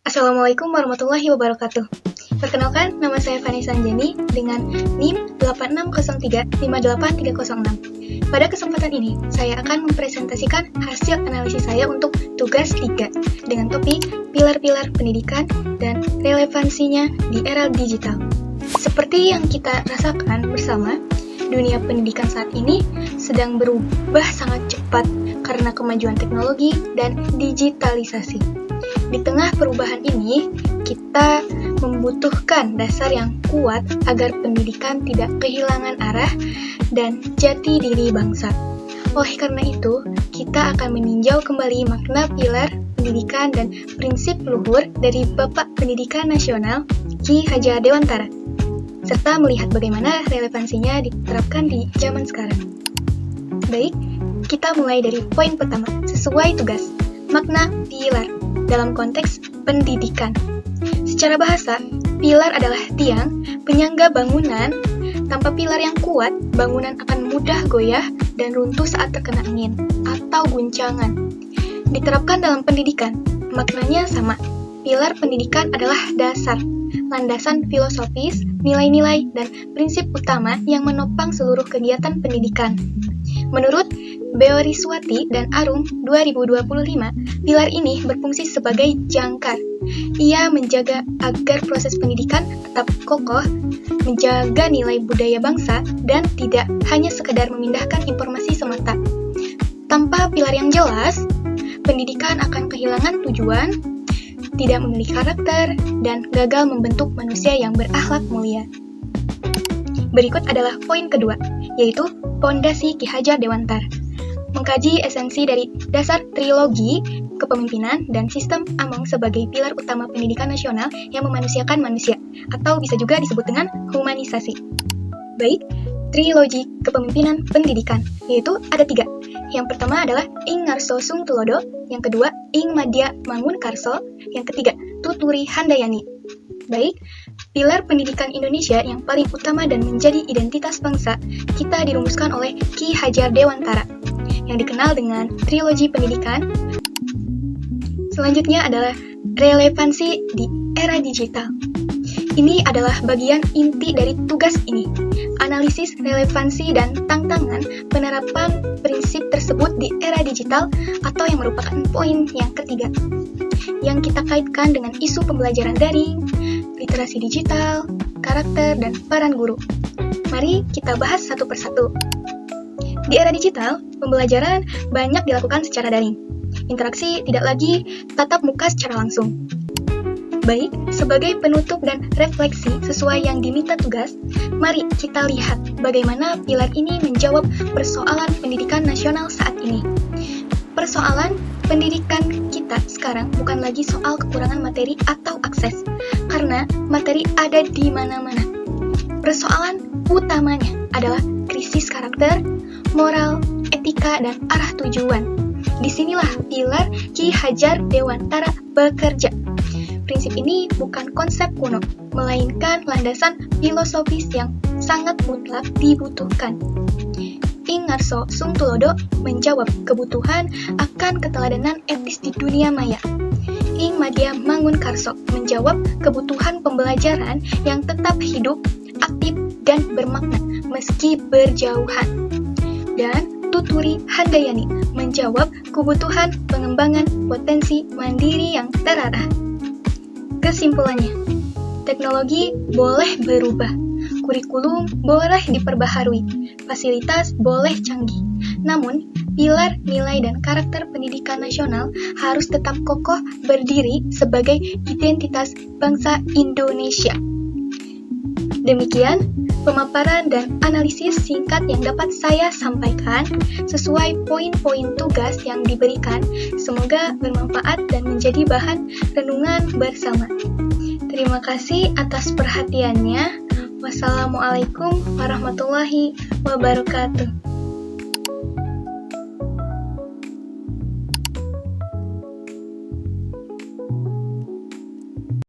Assalamualaikum warahmatullahi wabarakatuh. Perkenalkan, nama saya Vanessa Anjani dengan NIM 8603-58306. Pada kesempatan ini, saya akan mempresentasikan hasil analisis saya untuk tugas 3 dengan topik pilar-pilar pendidikan dan relevansinya di era digital. Seperti yang kita rasakan bersama, dunia pendidikan saat ini sedang berubah sangat cepat karena kemajuan teknologi dan digitalisasi. Di tengah perubahan ini, kita membutuhkan dasar yang kuat agar pendidikan tidak kehilangan arah dan jati diri bangsa. Oleh karena itu, kita akan meninjau kembali makna pilar pendidikan dan prinsip luhur dari Bapak Pendidikan Nasional Ki Hajar Dewantara, serta melihat bagaimana relevansinya diterapkan di zaman sekarang. Baik, kita mulai dari poin pertama, sesuai tugas. Makna pilar dalam konteks pendidikan. Secara bahasa, pilar adalah tiang penyangga bangunan. Tanpa pilar yang kuat, bangunan akan mudah goyah dan runtuh saat terkena angin atau guncangan. Diterapkan dalam pendidikan, maknanya sama. Pilar pendidikan adalah dasar, landasan filosofis, nilai-nilai, dan prinsip utama yang menopang seluruh kegiatan pendidikan. Menurut Beoriswati dan Arum 2025, pilar ini berfungsi sebagai jangkar. Ia menjaga agar proses pendidikan tetap kokoh, menjaga nilai budaya bangsa, dan tidak hanya sekedar memindahkan informasi semata. Tanpa pilar yang jelas, pendidikan akan kehilangan tujuan, tidak memiliki karakter, dan gagal membentuk manusia yang berakhlak mulia. Berikut adalah poin kedua, yaitu Pondasi Ki Hajar Dewantara. Mengkaji esensi dari dasar trilogi kepemimpinan dan sistem Among sebagai pilar utama pendidikan nasional yang memanusiakan manusia, atau bisa juga disebut dengan humanisasi. Baik, trilogi kepemimpinan pendidikan, yaitu ada 3. Yang pertama adalah Ing Ngarso Sung Tulodo, yang kedua Ing Madya Mangunkarso, yang ketiga Tuturi Handayani. Baik, pilar pendidikan Indonesia yang paling utama dan menjadi identitas bangsa kita dirumuskan oleh Ki Hajar Dewantara, yang dikenal dengan trilogi pendidikan. Selanjutnya adalah relevansi di era digital. Ini adalah bagian inti dari tugas ini. Analisis relevansi dan tantangan penerapan prinsip tersebut di era digital, atau yang merupakan poin yang ketiga, yang kita kaitkan dengan isu pembelajaran daring, literasi digital, karakter, dan peran guru. Mari kita bahas satu persatu. Di era digital, pembelajaran banyak dilakukan secara daring. Interaksi tidak lagi tatap muka secara langsung. Baik, sebagai penutup dan refleksi sesuai yang diminta tugas, mari kita lihat bagaimana pilar ini menjawab persoalan pendidikan nasional saat ini. Persoalan pendidikan kita sekarang bukan lagi soal kekurangan materi atau akses, karena materi ada di mana-mana. Persoalan utamanya adalah krisis karakter, moral, etika, dan arah tujuan. Disinilah pilar Ki Hajar Dewantara bekerja. Prinsip ini bukan konsep kuno, melainkan landasan filosofis yang sangat mutlak dibutuhkan. Ing Ngarso Sung Tulodo menjawab kebutuhan akan keteladanan etis di dunia maya. Ing Madya Mangunkarso menjawab kebutuhan pembelajaran yang tetap hidup, aktif, dan bermakna meski berjauhan. Dan Tuturi Handayani menjawab kebutuhan pengembangan potensi mandiri yang terarah. Kesimpulannya, teknologi boleh berubah, kurikulum boleh diperbaharui, fasilitas boleh canggih, namun pilar nilai dan karakter pendidikan nasional harus tetap kokoh berdiri sebagai identitas bangsa Indonesia. Demikian pemaparan dan analisis singkat yang dapat saya sampaikan sesuai poin-poin tugas yang diberikan. Semoga bermanfaat dan menjadi bahan renungan bersama. Terima kasih atas perhatiannya. Wassalamualaikum warahmatullahi wabarakatuh.